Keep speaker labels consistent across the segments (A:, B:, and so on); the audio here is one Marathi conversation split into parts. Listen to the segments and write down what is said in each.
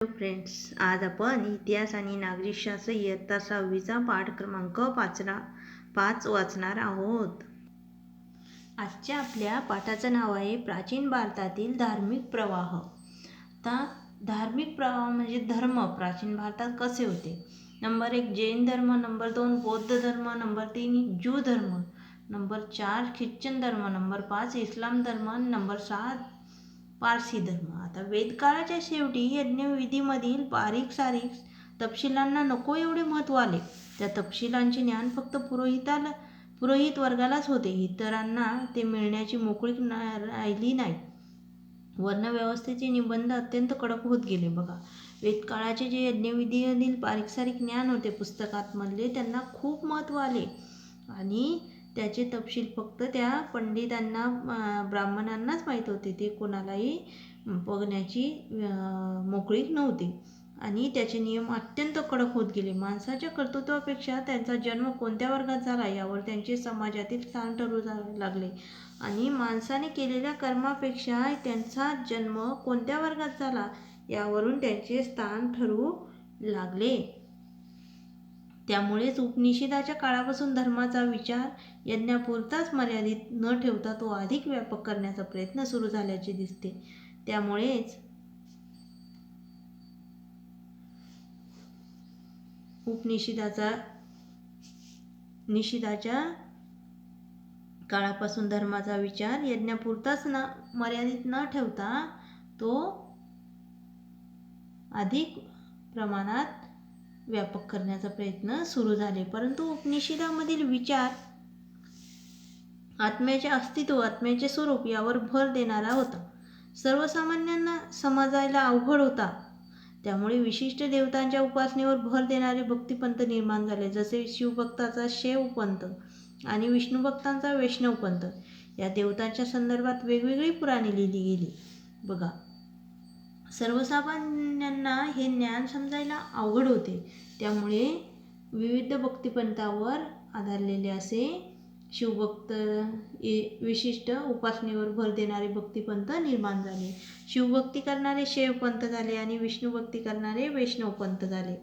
A: हॅलो फ्रेंड्स, आज आपण इतिहास आणि नागरिकशास्त्र इयत्ता 6वीचा पाठ क्रमांक 5 वाचणार आहोत. आजच्या आपल्या पाठाचं नाव आहे प्राचीन भारतातील धार्मिक प्रवाह. आता धार्मिक प्रवाह म्हणजे धर्म प्राचीन भारतात कसे होते. नंबर 1 जैन धर्म, नंबर 2 बौद्ध धर्म, नंबर 3 ज्यू धर्म, नंबर 4 ख्रिश्चन धर्म, नंबर 5 इस्लाम धर्म, नंबर 6 पारसी धर्म. आता वेदकाळाच्या शेवटी यज्ञविधीमधील बारीक सारीक तपशिलांना नको एवढे महत्त्व आले. त्या तपशिलांचे ज्ञान फक्त पुरोहित वर्गालाच होते. इतरांना ते मिळण्याची मोकळीक राहिली नाही. वर्णव्यवस्थेचे निबंध अत्यंत कडक होत गेले. बघा, वेदकाळाचे जे यज्ञविधीमधील बारीक सारीक ज्ञान होते पुस्तकात मधले, त्यांना खूप महत्त्व आले आणि त्याचे तपशील फक्त त्या पंडितांना ब्राह्मणांनाच माहीत होते. ते कोणालाही बघण्याची मोकळीक नव्हती आणि त्याचे नियम अत्यंत कडक होत गेले. माणसाच्या कर्तृत्वापेक्षा त्यांचा जन्म कोणत्या वर्गात झाला यावर त्यांचे समाजातील स्थान ठरू लागले आणि माणसाने केलेल्या कर्मापेक्षा त्यांचा जन्म कोणत्या वर्गात झाला यावरून त्यांचे स्थान ठरू लागले. त्यामुळेच उपनिषदाच्या काळापासून धर्माचा विचार यज्ञापुरताच मर्यादित न ठेवता तो अधिक व्यापक करण्याचा प्रयत्न सुरू झाल्याचे दिसते. त्यामुळेच उपनिषदाच्या काळापासून धर्माचा विचार यज्ञापुरताच मर्यादित न ठेवता तो अधिक प्रमाणात व्यापक करण्याचा प्रयत्न सुरू झाले. परंतु उपनिषदामधील विचार आत्म्याचे अस्तित्व, आत्म्याचे स्वरूप यावर भर देणारा होता. सर्वसामान्यांना समजायला अवघड होता. त्यामुळे विशिष्ट देवतांच्या उपासनेवर भर देणारे भक्तिपंथ निर्माण झाले, जसे शिवभक्ताचा शैवपंथ आणि विष्णुभक्तांचा वैष्णवपंथ. या देवतांच्या संदर्भात वेगवेगळी पुराणे लिहिली गेली. बघा, सर्वसामान्यांना हे ज्ञान समजायला अवघड होते. त्यामुळे विविध भक्तिपंथावर आधारलेले असे शिवभक्त, विशिष्ट उपासनेवर भर देणारे भक्तिपंथ निर्माण झाले. शिवभक्ती करणारे शैवपंथ झाले आणि विष्णुभक्ती करणारे वैष्णवपंथ झाले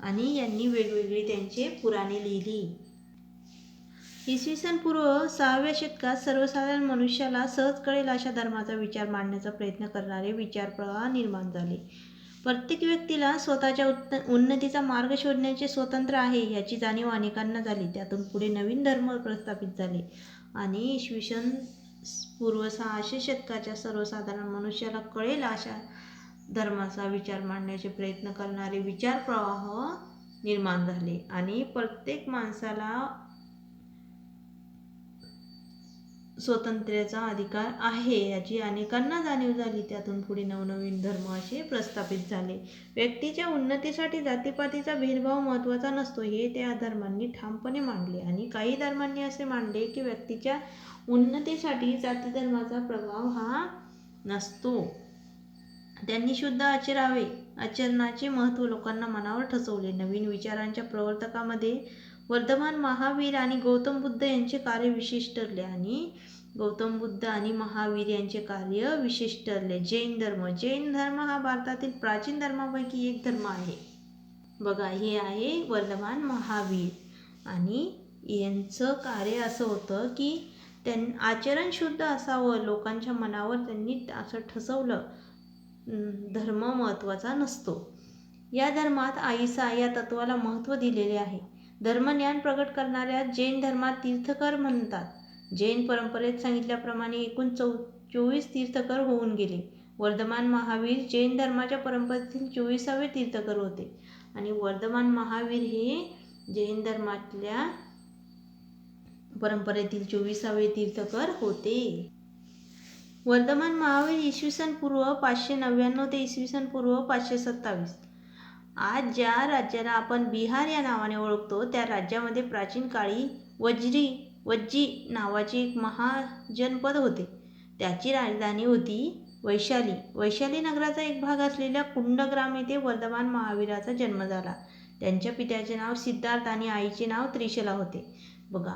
A: आणि यांनी वेगवेगळी त्यांचे पुराणे लिहिली. इसवी पूर्व 6व्या शतकात सर्वसाधारण मनुष्याला सहज कळेल अशा धर्माचा विचार मांडण्याचा प्रयत्न करणारे विचारप्रवाह निर्माण झाले. प्रत्येक व्यक्तीला स्वतःच्या उन्नतीचा मार्ग शोधण्याचे स्वातंत्र्य आहे याची जाणीव अनेकांना झाली. त्यातून पुढे नवीन धर्म प्रस्थापित झाले आणि इसवी पूर्व 600 शतकाच्या सर्वसाधारण मनुष्याला कळेल अशा धर्माचा विचार मांडण्याचे प्रयत्न करणारे विचारप्रवाह निर्माण झाले आणि प्रत्येक माणसाला स्वातंत्र्याचा अधिकार आहे याची अनेकांना जाणीव झाली. त्यातून पुढे नवनवीन धर्म असे प्रस्थापित झाले. व्यक्तीच्या उन्नतीसाठी जातीपातीचा भेदभाव महत्त्वाचा नसतो हे त्या धर्मांनी ठामपणे मांडले आणि काही धर्मांनी असे मांडले की व्यक्तीच्या उन्नतीसाठी जाती धर्माचा प्रभाव हा नसतो. त्यांनी शुद्ध आचरावे, आचरणाचे महत्त्व लोकांना मनावर ठसवले. नवीन विचारांच्या प्रवर्तकामध्ये वर्धमान महावीर आणि गौतम बुद्ध यांचे कार्य विशेष ठरले जैन धर्म हा भारतातील प्राचीन धर्मापैकी एक धर्म आहे. बघा, हे आहे वर्धमान महावीर आणि यांचं कार्य असं होतं की आचरण शुद्ध असावं. लोकांच्या मनावर त्यांनी असं ठसवलं, धर्म महत्त्वाचा नसतो. या धर्मात अहिंसा या तत्वाला महत्त्व दिलेले आहे. धर्मज्ञान प्रगट करणाऱ्या जैन धर्मात तीर्थकर म्हणतात. जैन परंपरेत सांगितल्याप्रमाणे एकूण 24 तीर्थकर होऊन गेले. वर्धमान महावीर जैन धर्माच्या परंपरेतील 24वे तीर्थकर होते आणि वर्धमान महावीर हे जैन धर्मातल्या परंपरेतील 24वे तीर्थकर होते. वर्धमान महावीर इसवी पूर्व 599 ते इसवी पूर्व 527. आज ज्या राज्याला आपण बिहार या नावाने ओळखतो त्या राज्यामध्ये प्राचीन काळी वज्जी नावाचे एक महाजनपद होते. त्याची राजधानी होती वैशाली. वैशाली नगराचा एक भाग असलेल्या कुंडग्राम येथे वर्धमान महावीराचा जन्म झाला. त्यांच्या पित्याचे नाव सिद्धार्थ आणि आईचे नाव त्रिशला होते. बघा,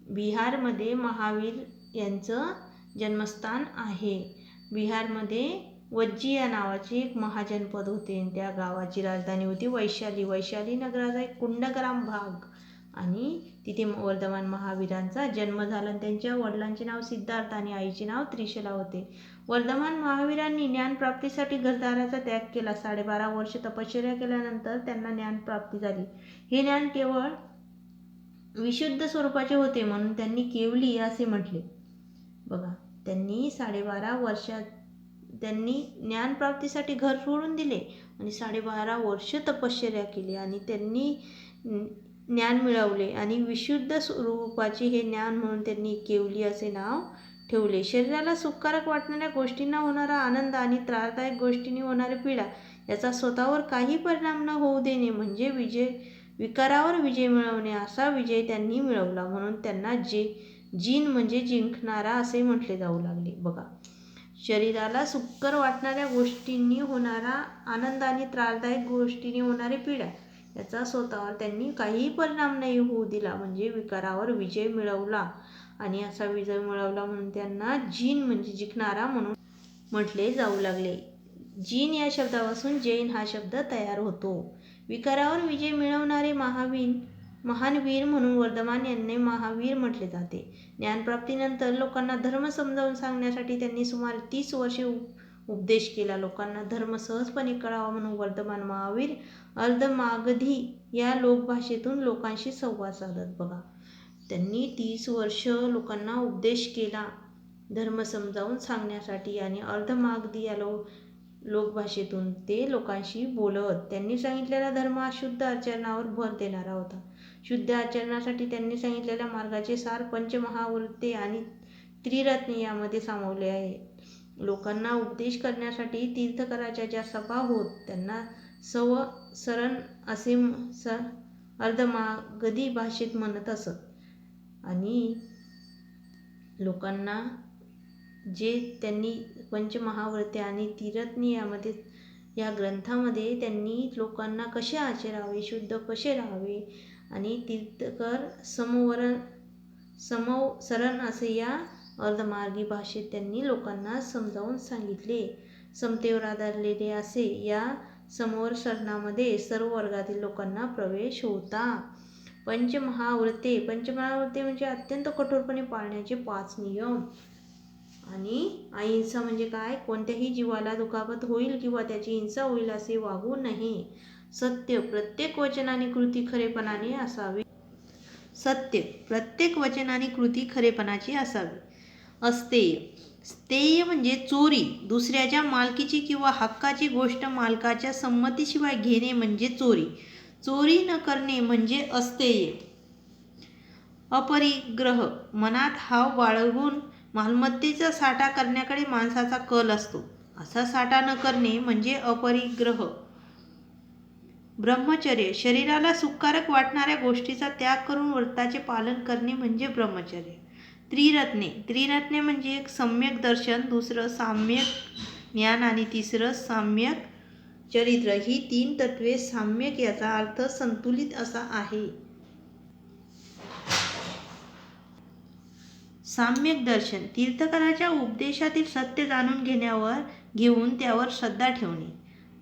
A: बिहारमध्ये महावीर यांचं जन्मस्थान आहे. बिहारमध्ये वज्जी या नावाचे एक महाजनपद होते आणि त्या गावाची राजधानी होती वैशाली. वैशाली नगराचा एक कुंडग्राम भाग आणि तिथे वर्धमान महावीरांचा जन्म झाला. त्यांच्या वडिलांचे नाव सिद्धार्थ आणि आईचे नाव त्रिशला होते. वर्धमान महावीरांनी ज्ञानप्राप्तीसाठी घरदाराचा त्याग केला. 12.5 वर्ष तपश्चर्या केल्यानंतर त्यांना ज्ञानप्राप्ती झाली. हे ज्ञान केवळ विशुद्ध स्वरूपाचे होते म्हणून त्यांनी केवली असे म्हटले. बघा, त्यांनी 12.5 वर्षात त्यांनी ज्ञानप्राप्तीसाठी घर सोडून दिले आणि 12.5 वर्ष तपश्चर्या केली आणि त्यांनी ज्ञान मिळवले आणि विशुद्ध स्वरूपाचे हे ज्ञान म्हणून त्यांनी केवली असे नाव ठेवले. शरीराला सुखकारक वाटणाऱ्या गोष्टींना होणारा आनंद आणि त्रासदायक गोष्टींनी होणारी पीडा याचा स्वतःवर काही परिणाम न होऊ देणे म्हणजे विकारावर विजय मिळवणे. असा विजय त्यांनी मिळवला म्हणून त्यांना जिन म्हणजे जिंकणारा असे म्हटले जाऊ लागले. बघा, शरीराला सुखकर वाटणाऱ्या गोष्टींनी होणारा आनंद आणि त्रासदायक गोष्टींनी होणारी पीडा याचा स्वतःवर त्यांनी काही परिणाम नाही होऊ दिला म्हणजे विकारावर विजय मिळवला आणि असा विजय मिळवला म्हणून त्यांना जिन म्हणजे जिंकणारा म्हणून म्हटले जाऊ लागले. जिन या शब्दापासून जैन हा शब्द तयार होतो. विकारावर विजय मिळवणारे महान वीर म्हणून वर्धमान यांना महावीर म्हटले जाते. ज्ञानप्राप्तीनंतर लोकांना धर्म समजावून सांगण्यासाठी त्यांनी सुमारे 30 वर्षे उपदेश केला. लोकांना धर्म सहजपणे कळावा म्हणून वर्धमान महावीर अर्धमागधी या लोकभाषेतून लोकांशी संवाद साधत. बघा, त्यांनी 30 वर्ष लोकांना उपदेश केला धर्म समजावून सांगण्यासाठी आणि अर्धमागधी या लोकभाषेतून ते लोकांशी बोलत. त्यांनी सांगितलेला धर्म हा शुद्ध आचरणावर भर देणारा होता. शुद्ध आचरणासाठी त्यांनी सांगितलेल्या मार्गाचे सार पंचमहावृत्ते आणि त्रिरत्ने यामध्ये सामावले आहे. लोकांना उपदेश करण्यासाठी तीर्थंकराच्या ज्या सभा होत त्यांना सरण असे अर्धमागधी भाषेत म्हणत असत आणि लोकांना जे त्यांनी पंचमहाव्रते आणि त्रिरत्ने या ग्रंथामध्ये त्यांनी लोकांना कसे आचरावे, शुद्ध कसे राहावे आणि तीर्थकर सरण असे या अर्धमार्गी भाषेत त्यांनी लोकांना समजावून सांगितले. समतेवर आधारलेले असे या सरणामध्ये सर्व वर्गातील लोकांना प्रवेश होता. पंचमहाव्रते म्हणजे अत्यंत कठोरपणे पाळण्याचे 5 नियम आणि अहिंसा म्हणजे काय, कोणत्याही जीवाला दुखापत होईल किंवा त्याची हिंसा होईल असे वागू नये. सत्य, प्रत्येक वचन आणि कृती खरेपणाने असावी. सत्य, प्रत्येक वचन आणि कृती खरेपणाची असावी. अस्तेय, स्थेय म्हणजे चोरी, दुसऱ्याच्या मालकीची किंवा हक्काची गोष्ट मालकाच्या संमतीशिवाय घेणे म्हणजे चोरी. चोरी न करणे म्हणजे अस्तेय. अपरिग्रह, मनात हाव बाळगून मालमत्तेचा साठा करण्याकडे माणसाचा कल असतो, असा साठा न करणे म्हणजे अपरिग्रह. ब्रह्मचर्य, शरीराला सुखकारक वाटणाऱ्या गोष्टीचा त्याग करून व्रताचे पालन करणे म्हणजे ब्रह्मचर्य. त्रिरत्ने म्हणजे एक सम्यक दर्शन, दुसरं साम्यक ज्ञान आणि तिसरं साम्यक चरित्र. ही 3 तत्वे, साम्यक याचा अर्थ संतुलित असा आहे. साम्यक दर्शन, तीर्थंकराच्या उपदेशातील सत्य जाणून घेऊन त्यावर श्रद्धा ठेवणे.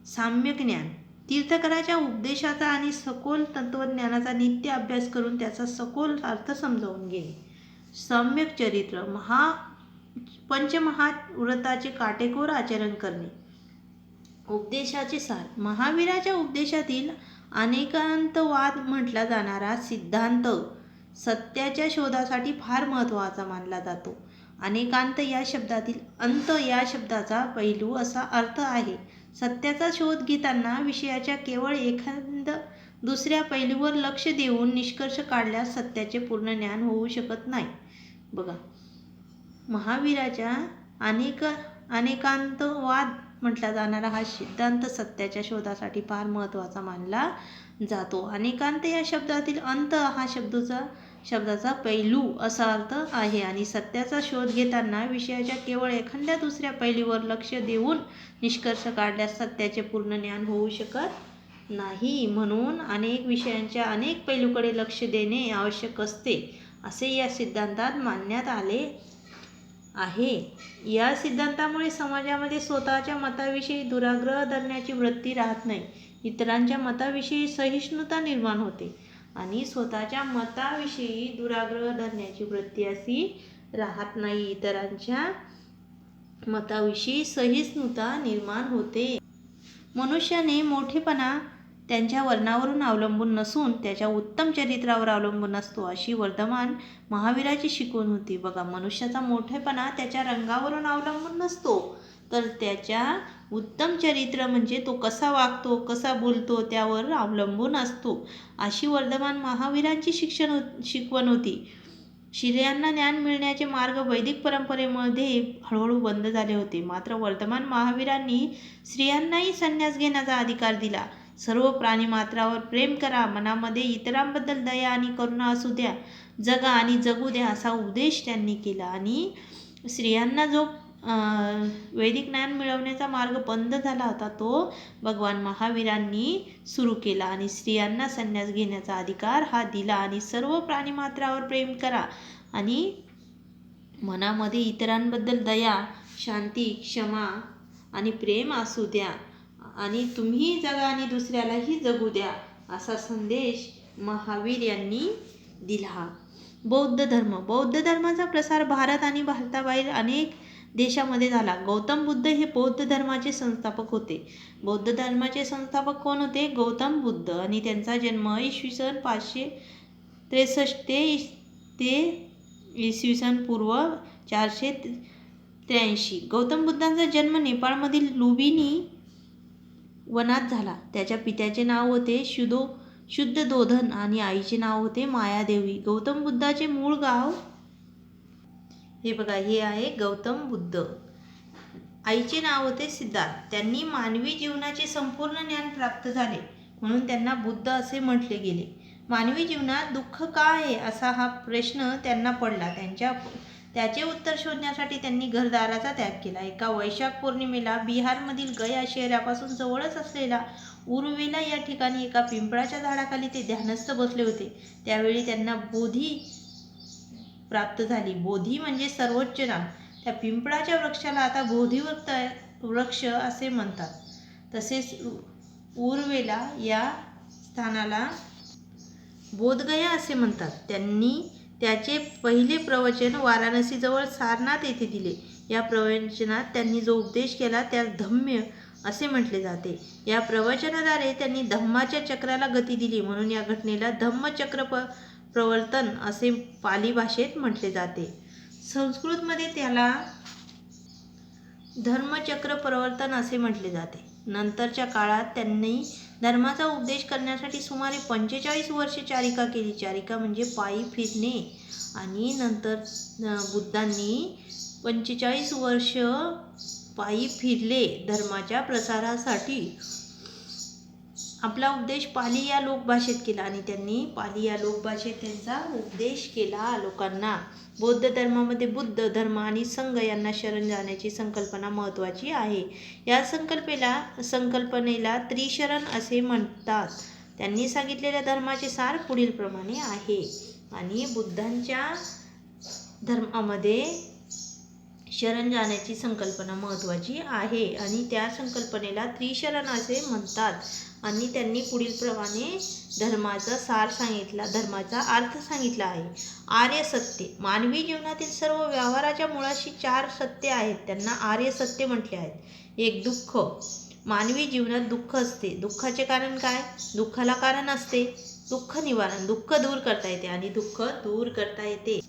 A: साम्यक ज्ञान, तीर्थंकराच्या उपदेशाचा आणि सखोल तत्वज्ञानाचा नित्य अभ्यास करून त्याचा सखोल अर्थ समजावून घेणे. सम्यक चरित्र, पंचमहाव्रताचे काटेकोर आचरण करणे. उपदेशाचे सार, महावीराच्या उपदेशातील अनेकांतवाद म्हटला जाणारा सिद्धांत सत्याच्या शोधासाठी फार महत्त्वाचा मानला जातो. अनेकांत या शब्दातील अंत या शब्दाचा पैलू असा अर्थ आहे. सत्याचा शोध घेताना विषयाच्या केवळ एखाद्या दुसऱ्या पैलूवर लक्ष देऊन निष्कर्ष काढल्यास सत्याचे पूर्ण ज्ञान होऊ शकत नाही. बघा, महावीराच्या अनेकांतवाद म्हटला जाणारा हा सिद्धांत सत्याच्या शोधासाठी फार महत्त्वाचा मानला जातो. अनेकांत या शब्दातील अंत हा शब्दाचा पैलू असा अर्थ आहे आणि सत्याचा शोध घेताना विषयाच्या केवळ एखाद्या दुसऱ्या पैलूवर लक्ष देऊन निष्कर्ष काढल्यास सत्याचे पूर्ण ज्ञान होऊ शकत नाही. म्हणून अनेक विषयांच्या अनेक पैलूकडे लक्ष देणे आवश्यक असते असे या सिद्धांतात मानण्यात आले आहे. या सिद्धांतामुळे समाजामध्ये स्वतःच्या मताविषयी दुराग्रह धरण्याची वृत्ती राहत नाही. इतरांच्या मताविषयी सहिष्णुता निर्माण होते आणि स्वतःच्या मताविषयी दुराग्रह धरण्याची वृत्ती अशी राहत नाही. इतरांच्या मताविषयी सहिष्णुता निर्माण होते. मनुष्याने मोठेपणा त्यांच्या वर्णावरून अवलंबून नसून त्याच्या उत्तम चरित्रावर अवलंबून असतो, अशी वर्धमान महावीराची शिकवण होती. बघा, मनुष्याचा मोठेपणा त्याच्या रंगावरून अवलंबून नसतो, तर त्याच्या उत्तम चरित्र म्हणजे तो कसा वागतो, कसा बोलतो त्यावर अवलंबून असतो, अशी वर्धमान महावीरांची शिकवण होती. स्त्रियांना ज्ञान मिळण्याचे मार्ग वैदिक परंपरेमध्ये हळूहळू बंद झाले होते. मात्र वर्धमान महावीरांनी स्त्रियांनाही संन्यास घेण्याचा अधिकार दिला. सर्व प्राणीमात्रावर प्रेम करा, मनामध्ये इतरांबद्दल दया आणि करुणा असू द्या, जगा आणि जगू द्या, असा उपदेश त्यांनी केला. आणि स्त्रियांना जो वैदिक ज्ञान मिळवण्याचा मार्ग बंद झाला होता तो भगवान महावीरांनी सुरू केला आणि स्त्रियांना संन्यास घेण्याचा अधिकार हा दिला. आणि सर्व प्राणीमात्रावर प्रेम करा आणि मनामध्ये इतरांबद्दल दया, शांती, क्षमा आणि प्रेम असू द्या आणि तुम्ही जगा आणि दुसऱ्यालाही जगू द्या, असा संदेश महावीर यांनी दिला. बौद्ध धर्म. बौद्ध धर्माचा प्रसार भारत आणि भारताबाहेर अनेक देशामध्ये झाला. गौतम बुद्ध हे बौद्ध धर्माचे संस्थापक होते. बौद्ध धर्माचे संस्थापक कोण होते? गौतम बुद्ध. आणि त्यांचा जन्म इसवी सन 563 ते इसवी सन पूर्व 483. गौतम बुद्धांचा जन्म नेपाळमधील लुंबिनी वनात झाला. त्याच्या पित्याचे नाव होते शुद्धोधन आणि आईचे नाव होते मायादेवी. गौतम बुद्धाचे मूळ गाव हे बघा, हे आहे गौतम बुद्ध. आईचे नाव होते सिद्धार्थ. त्यांनी मानवी जीवनाचे संपूर्ण ज्ञान प्राप्त झाले म्हणून त्यांना बुद्ध असे म्हटले गेले. मानवी जीवनात दुःख का आहे असा हा प्रश्न त्यांना पडला. त्याचे उत्तर शोधण्यासाठी त्यांनी घरदाराचा त्याग केला. एका वैशाख पौर्णिमेला बिहारमधील गया शहरापासून जवळच असलेला उरुवेला या ठिकाणी एका पिंपळाच्या झाडाखाली ते ध्यानस्थ बसले होते. त्यावेळी त्यांना बोधी प्राप्त झाली. बोधी म्हणजे सर्वोच्च नाम. त्या पिंपळाच्या वृक्षाला आता बोधी वृक्ष असे म्हणतात. तसेच उरुवेला या स्थानाला बोधगया असे म्हणतात. त्यांनी त्याचे पहिले प्रवचन वाराणसीजवळ सारनाथ येथे दिले. या प्रवचनात त्यांनी जो उपदेश केला त्यास धम्म असे म्हटले जाते. या प्रवचनाद्वारे त्यांनी धम्माच्या चक्राला गती दिली म्हणून या घटनेला धम्मचक्र प्रवर्तन असे पाली भाषेत म्हटले जाते. संस्कृतमध्ये त्याला धर्मचक्र प्रवर्तन असे म्हटले जाते. नंतरच्या काळात त्यांनी धर्माचा उपदेश करण्यासाठी सुमारे 45 वर्षे चारिका केली. चारिका म्हणजे पायी फिरणे. आणि नंतर बुद्धांनी 45 वर्ष पायी फिरले धर्माच्या प्रसारासाठी. आपला उपदेश पाली या लोकभाषेत केला आणि त्यांनी पाली या लोकभाषेत त्यांचा उपदेश केला लोकांना. बौद्ध धर्मामध्ये बुद्ध धर्म आणि संघ यांना शरण जाण्याची संकल्पना महत्त्वाची आहे. या संकल्पनेला त्रिशरण असे म्हणतात. त्यांनी सांगितलेल्या धर्माचे सार पुढील प्रमाणे आहे. आणि बुद्धांच्या धर्मामध्ये शरण जाण्याची संकल्पना महत्त्वाची आहे आणि त्या संकल्पनेला त्रिशरण असे म्हणतात. आणि त्यांनी पुढील प्रमाणे धर्माचा सार सांगितला, धर्माचा अर्थ सांगितला आहे. आर्य सत्य. मानवी जीवनातील सर्व व्यवहाराच्या मुळाशी 4 सत्य आहेत. त्यांना आर्य सत्य म्हटले आहेत. एक, दुःख. मानवी जीवनात दुःख असते. दुःखाचे कारण काय? दुःखाला कारण असते. दुःख निवारण. दुःख दूर करता येते आणि दुःख दूर करता येते.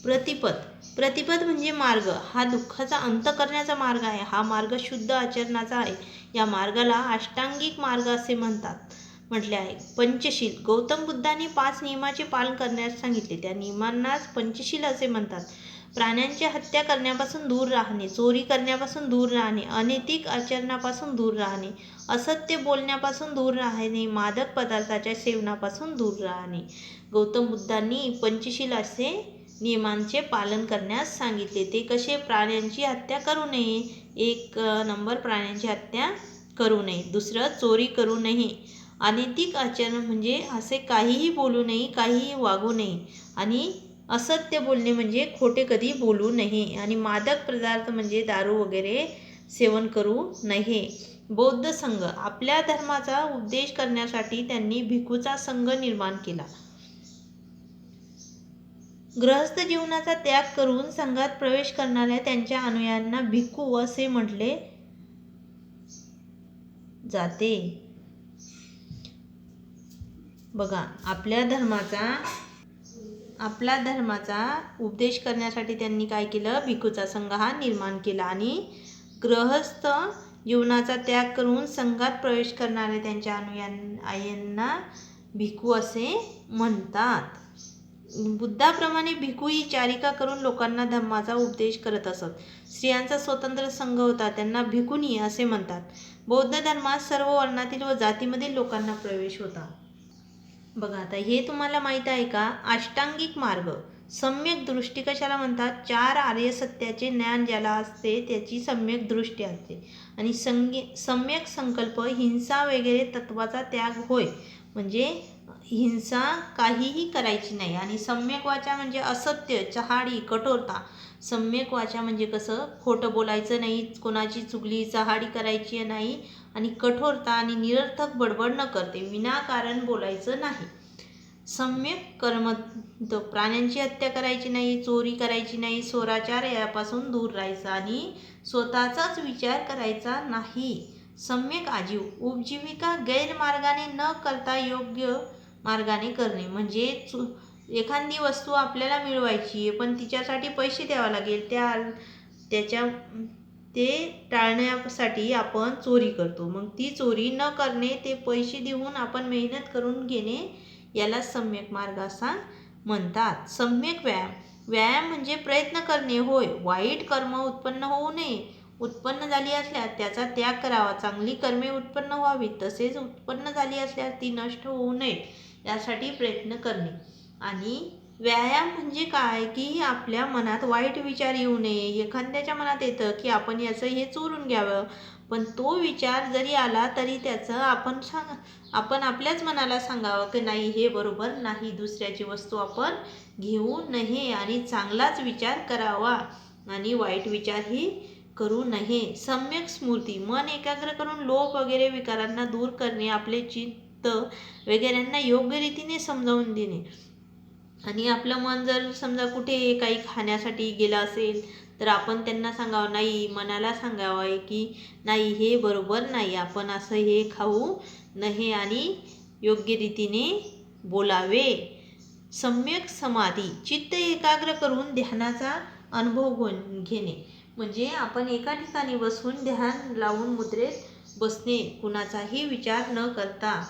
A: प्रतिपद. प्रतिपद म्हणजे मार्ग. हा दुःखाचा अंत करण्याचा मार्ग आहे. हा मार्ग शुद्ध आचरणाचा आहे. या मार्गाला अष्टांगिक मार्ग असे म्हटले आहे. पंचशील. गौतम बुद्धांनी 5 नियमाचे पालन करण्यास सांगितले. त्या नियमांनाच पंचशील असे म्हणतात. प्राण्यांची हत्या करण्यापासून दूर राहणे, चोरी करण्यापासून दूर राहणे, अनैतिक आचरणापासून दूर राहणे, असत्य बोलण्यापासून दूर राहणे, मादक पदार्थाच्या सेवनापासून दूर राहणे. गौतम बुद्धांनी पंचशील असे नियमांचे पालन करण्यास सांगितले. ते कसे? प्राण्यांची हत्या करू नये. 1 नंबर प्राण्यांची हत्या करू नये. दुसरं, चोरी करू नये. अनैतिक आचरण म्हणजे असे काहीही बोलू नये, काहीही वागू नये. आणि असत्य बोलणे म्हणजे खोटे कधी बोलू नये आणि मादक पदार्थ म्हणजे दारू वगैरे सेवन करू नये. बौद्ध संघ. आपल्या धर्माचा उपदेश करण्यासाठी त्यांनी भिक्खूचा संघ निर्माण केला. गृहस्थ जीवनाचा त्याग करून संघात प्रवेश करणाऱ्या त्यांच्या अनुयायांना भिक्खू असे म्हटले जाते. बघा, आपल्या धर्माचा उपदेश करण्यासाठी त्यांनी काय केलं? भिक्खूचा संघ हा निर्माण केला आणि गृहस्थ जीवनाचा त्याग करून संघात प्रवेश करणारे त्यांच्या अनुयायांना भिक्खू असे म्हणतात. बुद्धाप्रमाणे भिक्खूही चारिका करून लोकांना धम्माचा उपदेश करत असत. स्त्रियांचा स्वतंत्र संघ होता, त्यांना भिक्खुनी असे म्हणतात. बौद्ध धर्मात सर्व वर्णातील व जातीमधील लोकांना प्रवेश होता. बघा, आता हे तुम्हाला माहीत आहे का? अष्टांगिक मार्ग. सम्यक दृष्टी कशाला म्हणतात? 4 आर्य सत्याचे ज्ञान ज्याला असते त्याची सम्यक दृष्टी असते. आणि सम्यक संकल्प हिंसा वगैरे तत्वाचा त्याग होय. म्हणजे हिंसा काहीही करायची नाही. आणि सम्यक वाचा म्हणजे असत्य, चहाडी, कठोरता. सम्यक वाचा म्हणजे कसं? खोटं बोलायचं नाही, कोणाची चुगली चहाडी करायची नाही. आणि कठोरता आणि निरर्थक बडबड न करते, विनाकारण बोलायचं नाही. सम्यक कर्म. प्राण्यांची हत्या करायची नाही, चोरी करायची नाही, स्वराचार यापासून दूर राहायचं आणि स्वतःचाच विचार करायचा नाही. सम्यक आजीव. उपजीविका गैरमार्गाने न करता योग्य मार्गाने करणे. म्हणजे एखादी वस्तू आपल्याला मिळवायची आहे पण तिच्यासाठी पैसे द्यावे लागेल, ते टाळण्यासाठी आपण चोरी करतो. मग ती चोरी न करणे, ते पैसे देऊन आपण मेहनत करून घेणे, याला सम्यक मार्ग असा म्हणतात. सम्यक व्यायाम. व्यायाम म्हणजे प्रयत्न करणे होय. वाईट कर्म उत्पन्न होऊ नये. उत्पन्न झाली असल्यास त्याचा त्याग करावा. चांगली कर्मे उत्पन्न व्हावीत, तसेच उत्पन्न झाली असल्यास ती नष्ट होऊ नयेत यासाठी प्रयत्न करणे. आणि व्यायाम म्हणजे काय? की आपल्या मनात वाईट विचार येऊ नये. एखाद्याच्या मनात येतं की आपण याचं हे चोरून घ्यावं, पण तो विचार जरी आला तरी त्याचं आपण आपल्याच मनाला सांगावं की नाही, हे बरोबर नाही, दुसऱ्याची वस्तू आपण घेऊ नये आणि चांगलाच विचार करावा आणि वाईट विचारही करू नये. सम्यक स्मृती. मन एकाग्र करून लोभ वगैरे विकारांना दूर करणे, आपले चित्त वगैरेंना योग्य रीतीने समजावून देणे. आणि आपलं मन जर समजा कुठे काही खाण्यासाठी गेलं असेल तर आपण त्यांना सांगावं नाही, मनाला सांगावं की नाही, हे बरोबर नाही, आपण असं हे खाऊ नये आणि योग्य रीतीने बोलावे. सम्यक समाधी. चित्त एकाग्र करून ध्यानाचा अनुभव घेणे. म्हणजे आपण एका ठिकाणी बसून ध्यान लावून मुद्रेत बसणे, कुणाचाही विचार न करता.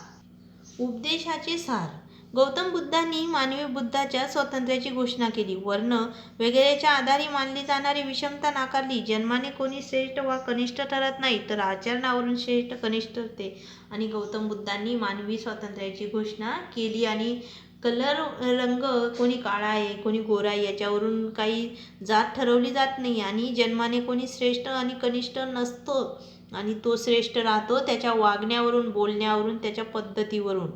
A: उपदेशाचे सार. गौतम बुद्धांनी मानवी बुद्धाच्या स्वातंत्र्याची घोषणा केली. वर्ण वगैरेच्या आधारे मानली जाणारी विषमता नाकारली. जन्माने कोणी श्रेष्ठ वा कनिष्ठ ठरत नाही, तर आचरणावरून श्रेष्ठ कनिष्ठ ठरते. आणि गौतम बुद्धांनी मानवी स्वातंत्र्याची घोषणा केली. आणि रंग, कोणी काळा आहे कोणी गोरा आहे याच्यावरून काही जात ठरवली जात नाही. आणि जन्माने कोणी श्रेष्ठ आणि कनिष्ठ नसतं आणि तो श्रेष्ठ राहतो त्याच्या वागण्यावरून, बोलण्यावरून, त्याच्या पद्धतीवरून.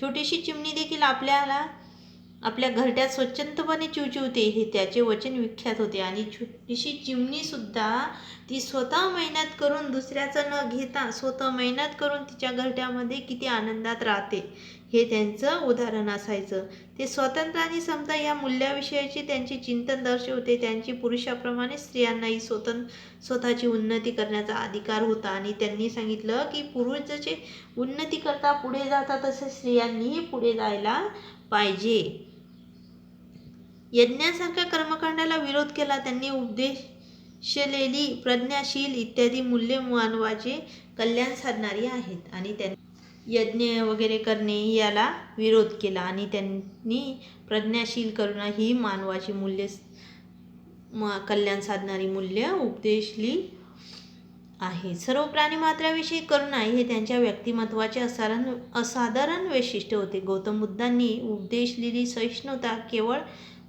A: छोटीशी चिमणी देखील आपल्या घरट्यात स्वच्छंदपणे चिवचिवते, हे त्याचे वचन विख्यात होते. आणि छोटीशी चिमणीसुद्धा ती स्वतः मेहनत करून, दुसऱ्याचं न घेता स्वतः मेहनत करून तिच्या घरट्यामध्ये किती आनंदात राहते, हे त्यांचं उदाहरण असायचं. ते स्वातंत्र्य आणि समता या मूल्याविषयीचे त्यांचे चिंतन दर्शवते. त्यांची पुरुषाप्रमाणे स्त्रियांनाही स्वतःची उन्नती करण्याचा अधिकार होता. आणि त्यांनी सांगितलं की पुरुष जसे उन्नती करता पुढे जातात तसे स्त्रियांनीही पुढे जायला पाहिजे. यज्ञासारख्या कर्मकांडाला विरोध केला. त्यांनी उपदेशलेली प्रज्ञाशील इत्यादी मूल्ये मानवाचे कल्याण साधणारी आहेत. आणि त्यांनी यज्ञ वगैरे करणे याला विरोध केला. आणि त्यांनी प्रज्ञाशील करुणा ही मानवाची मूल्ये, कल्याण साधणारी मूल्य उपदेशली आहे. सर्व प्राणीमात्राविषयी करुणा हे त्यांच्या व्यक्तिमत्वाचे असाधारण वैशिष्ट्य होते. गौतम बुद्धांनी उपदेशलेली सहिष्णुता केवळ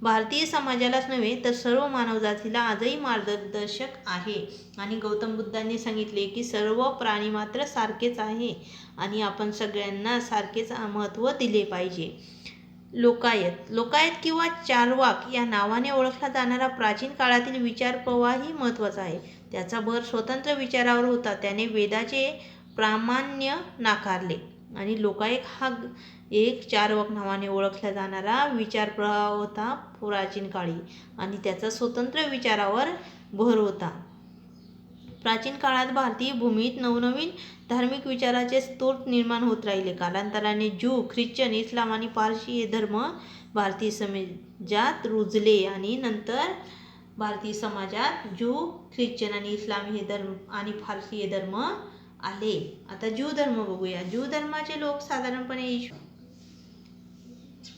A: भारतीय समाजालाच नव्हे तर सर्व मानवजातीला आजही मार्गदर्शक आहे. आणि गौतम बुद्धांनी सांगितले की सर्व प्राणी मात्र सारखेच आहे आणि आपण सगळ्यांना सारखेच महत्त्व दिले पाहिजे. लोकायत किंवा चार्वाक या नावाने ओळखला जाणारा प्राचीन काळातील विचार प्रवाहही महत्त्वाचा आहे. त्याचा भर स्वतंत्र विचारावर होता. त्याने वेदाचे प्रामाण्य नाकारले आणि लोकायत हा एक चार्वाक नावाने ओळखला जाणारा विचार प्रवाह होता प्राचीन काळी आणि त्याचा स्वतंत्र विचारावर भर होता. प्राचीन काळात भारतीय भूमीत नवनवीन धार्मिक विचाराचे स्रोत निर्माण होत राहिले. कालांतराने ज्यू, ख्रिश्चन, इस्लाम आणि पारशी हे धर्म भारतीय समाजात रुजले आणि नंतर भारतीय समाजात ज्यू, ख्रिश्चन आणि इस्लामी हे धर्म आणि पारशी हे धर्म आले. आता ज्यू धर्म बघूया. ज्यू धर्माचे लोक साधारणपणे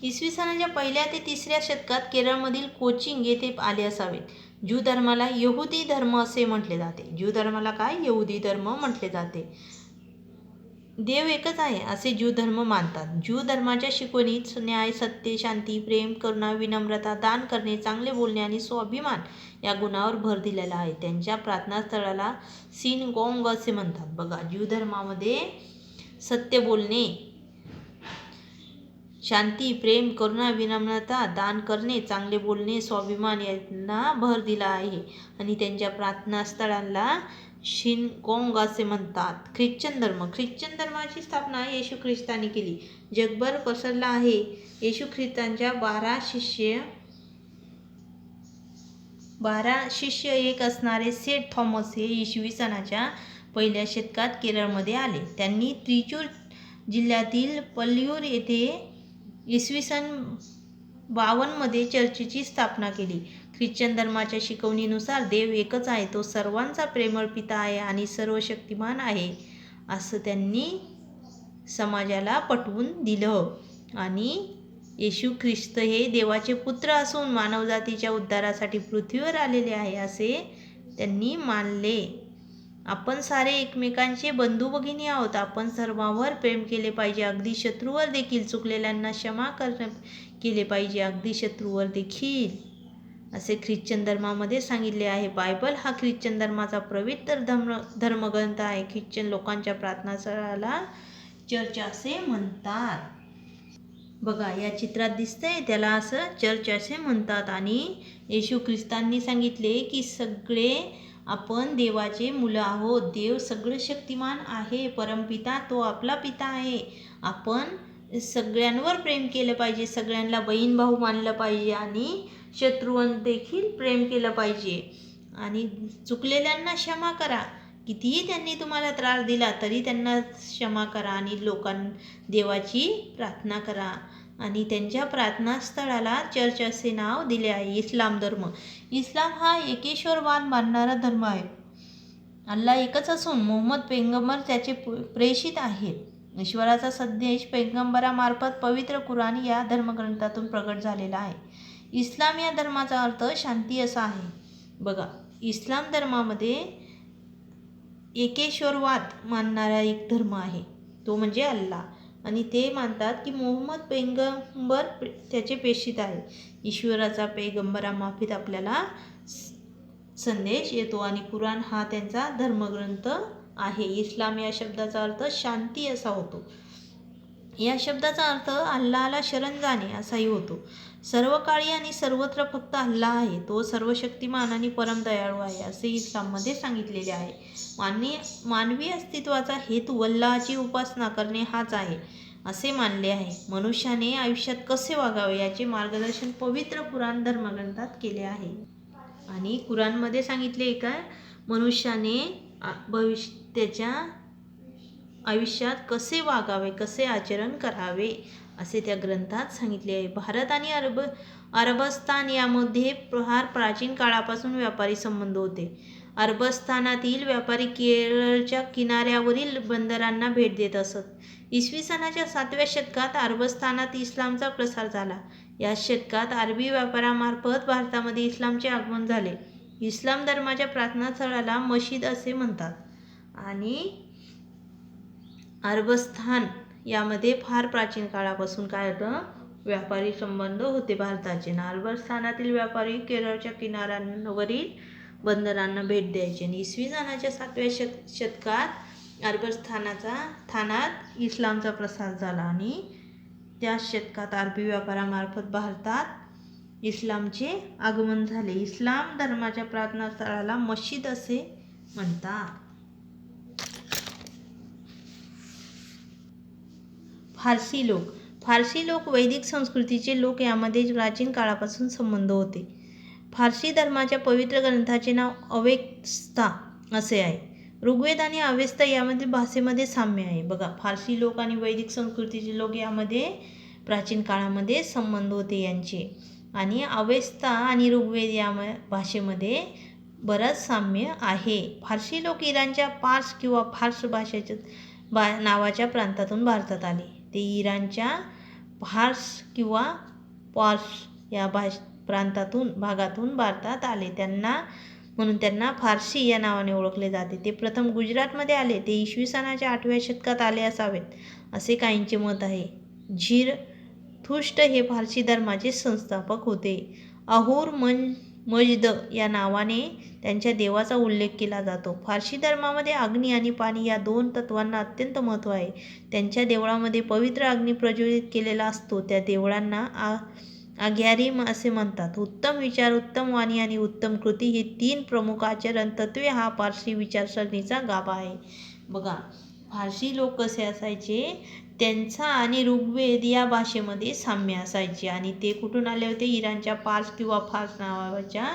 A: इसवी सनाच्या 1ल्या ते 3ऱ्या शतकात केरळमधील कोचिन येथे आले असावेत. ज्यू धर्माला यहुदी धर्म असे म्हटले जाते. ज्यू धर्माला काय? यहुदी धर्म म्हटले जाते. देव एकच आहे असे ज्यू धर्म मानतात. ज्यू धर्माच्या शिकवणीत न्याय, सत्य, शांती, प्रेम, करुणा, विनम्रता, दान करणे, चांगले बोलणे आणि स्वाभिमान या गुणांवर भर दिलेला आहे. त्यांच्या प्रार्थनास्थळाला सिनगॉग असे म्हणतात. बघा, ज्यू धर्मामध्ये सत्य बोलणे, शांती, प्रेम, करुणा, विनम्रता, दान करणे, चांगले बोलणे, स्वाभिमान यांना भर दिला आहे आणि त्यांच्या प्रार्थनास्थळाला सिनगॉग असे म्हणतात. ख्रिश्चन धर्माची स्थापना येशू ख्रिस्ताने केली. जगभर पसरला आहे. येशू ख्रिस्तांच्या 12 शिष्य एक असणारे सेंट थॉमस हे इसवी सनाच्या 1ल्या शतकात केरळमध्ये आले. त्यांनी त्रिचूर जिल्ह्यातील पल्यूर येथे इसवी सन 52 मध्ये चर्चची स्थापना केली. ख्रिश्चन धर्माच्या शिकवणीनुसार देव एकच आहे. तो सर्वांचा प्रेमळ पिता आहे आणि सर्वशक्तिमान आहे असं त्यांनी समाजाला पटवून दिलं आणि येशू ख्रिस्त हे देवाचे पुत्र असून मानवजातीच्या उद्धारासाठी पृथ्वीवर आलेले आहे असे त्यांनी मानले. आपण सारे एकमेकांचे बंधू भगिनी आहोत. आपण सर्वांवर प्रेम केले पाहिजे. अगदी शत्रूवर देखील. चुकलेल्यांना क्षमा केले पाहिजे. अगदी शत्रूवर देखील असे ख्रिश्चन धर्मामध्ये सांगितले आहे. बायबल हा ख्रिश्चन धर्माचा पवित्र धर्मग्रंथ आहे. ख्रिश्चन लोकांच्या प्रार्थनास्थळाला चर्च असे म्हणतात. बघा, या चित्रात दिसतंय त्याला असं चर्च असे म्हणतात आणि येशू ख्रिस्तांनी सांगितले की सगळे आपण देवाचे मुलं आहोत. देव सगळं शक्तिमान आहे. परमपिता तो आपला पिता आहे. आपण सगळ्यांवर प्रेम केलं पाहिजे. सगळ्यांना बहीण भाऊ मानलं पाहिजे आणि शत्रूंवर देखील प्रेम केलं पाहिजे आणि चुकलेल्यांना क्षमा करा. कितीही त्यांनी तुम्हाला त्रास दिला तरी त्यांना क्षमा करा आणि देवाची प्रार्थना करा आणि त्यांच्या प्रार्थनास्थळाला चर्च असे नाव दिले आहे. इस्लाम हा एकेश्वरवाद मानणारा धर्म आहे. अल्लाह एकच असून मोहम्मद पैगंबर त्याचे प्रेषित आहेत. ईश्वराचा संदेश पैगंबरामार्फत पवित्र कुराण या धर्मग्रंथातून प्रगट झालेला आहे. इस्लाम या धर्माचा अर्थ शांती असा आहे. बघा, इस्लाम धर्मामध्ये एकेश्वरवाद मानणारा एक धर्म आहे, तो म्हणजे अल्लाह. आणि ते मानतात की मोहम्मद पैगंबर त्याचे प्रेषित आहे. ईश्वराचा पैगंबरामार्फत आपल्याला संदेश येतो आणि कुराण हा त्यांचा धर्मग्रंथ आहे. इस्लाम या शब्दाचा अर्थ शांती असा होतो. या शब्दाचा अर्थ अल्लाहला शरण जाणे असाही होतो. सर्व काळी आणि सर्वत्र फक्त अल्लाह आहे. तो सर्वशक्तिमान आणि परम दयाळू आहे असे इस्लाममध्ये सांगितलेले आहे. मानवी अस्तित्वाचा हेतू अल्लाहची उपासना करणे हाच आहे असे मानले आहे. मनुष्याने आयुष्यात कसे वागावे याचे मार्गदर्शन पवित्र कुराण धर्मग्रंथात केले आहे. आणि कुराणमध्ये सांगितले का मनुष्याने त्याच्या आयुष्यात कसे वागावे, कसे आचरण करावे असे त्या ग्रंथात सांगितले आहे. भारत आणि अरबस्तान यामध्ये फार प्राचीन काळापासून व्यापारी संबंध होते. अरबस्तानातील व्यापारी केरळच्या किनाऱ्यावरील बंदरांना भेट देत असत. इसवी सनाच्या 7व्या शतकात अरबस्तानात इस्लामचा प्रसार झाला. या शतकात अरबी व्यापाऱ्यामार्फत भारतामध्ये इस्लामचे आगमन झाले. इस्लाम धर्माच्या प्रार्थनास्थळाला मशीद असे म्हणतात. आणि अरबस्तान यामध्ये फार प्राचीन काळापासून काय होतं, व्यापारी संबंध होते भारताचे. अरबस्तानातील व्यापारी केरळच्या किनाऱ्यांवरील बंदरांना भेट द्यायचे. आणि इसवी सनाच्या 7व्या शतकात अरबस्तानात इस्लामचा प्रसार झाला आणि त्याच शतकात अरबी व्यापारामार्फत भारतात इस्लामचे आगमन झाले. इस्लाम धर्माच्या प्रार्थना स्थळाला मशीद असे म्हणतात. फारसी लोक वैदिक संस्कृतीचे लोक, यामध्ये प्राचीन काळापासून संबंध होते. फारसी धर्माच्या पवित्र ग्रंथाचे नाव अवेस्ता असे आहे. ऋग्वेद आणि अवेस्ता यामध्ये भाषेमध्ये साम्य आहे. बघा, फारसी लोक आणि वैदिक संस्कृतीचे लोक यामध्ये प्राचीन काळामध्ये संबंध होते यांचे. आणि अवेस्ता आणि ऋग्वेद या भाषेमध्ये बरंच साम्य आहे. फारसी लोक इराणच्या पार्स किंवा फार्स भाषेच्या नावाच्या प्रांतातून भारतात आले. ते इराणच्या फार्स किंवा पार्स या भागातून भारतात आले. म्हणून त्यांना फारसी या नावाने ओळखले जाते. ते प्रथम गुजरातमध्ये आले. ते इसवी सनाच्या 8व्या शतकात आले असावेत असे काहींचे मत आहे. झिरथुष्ट्र हे फारसी धर्माचे संस्थापक होते. अहुर मज्द या नावाने त्यांच्या देवाचा उल्लेख केला जातो. फारसी धर्मामध्ये अग्नी आणि पाणी या 2 तत्वांना अत्यंत महत्त्व आहे. त्यांच्या देवळामध्ये पवित्र अग्नी प्रज्वलित केलेला असतो. त्या देवळांना आग्यारी असे म्हणतात. उत्तम विचार, उत्तम वाणी आणि उत्तम कृती ही 3 प्रमुख आचरण तत्वे हा पारसी विचारसरणीचा गाभा आहे. बघा, फारसी लोक कसे असायचे, त्यांचा आणि ऋग्वेद या भाषेमध्ये साम्य असायचे. आणि ते कुठून आले होते? इराणच्या पार्स किंवा फार्स नावाच्या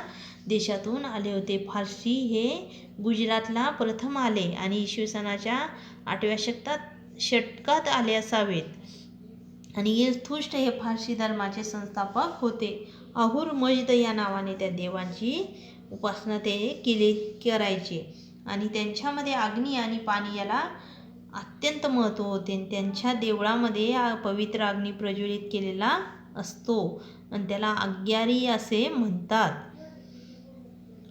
A: देशातून आले होते. फारसी हे गुजरातला प्रथम आले आणि इसवी सनाच्या 8व्या शतकात आले असावेत. आणि झिरथुष्ट्र हे फारसी धर्माचे संस्थापक होते. अहुर मज्द या नावाने त्या देवांची उपासना ते करायचे. आणि त्यांच्यामध्ये अग्नी आणि पाणी याला अत्यंत महत्त्व होते. त्यांच्या देवळामध्ये पवित्र अग्नी प्रज्वलित केलेला असतो आणि त्याला आग्यारी असे म्हणतात.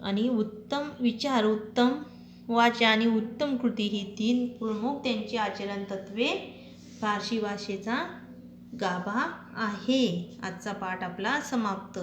A: आणि उत्तम विचार, उत्तम वाचा आणि उत्तम कृती ही 3 प्रमुख त्यांची आचरण तत्वे फारसी भाषेचा गाभा आहे. आजचा पाठ आपला समाप्त.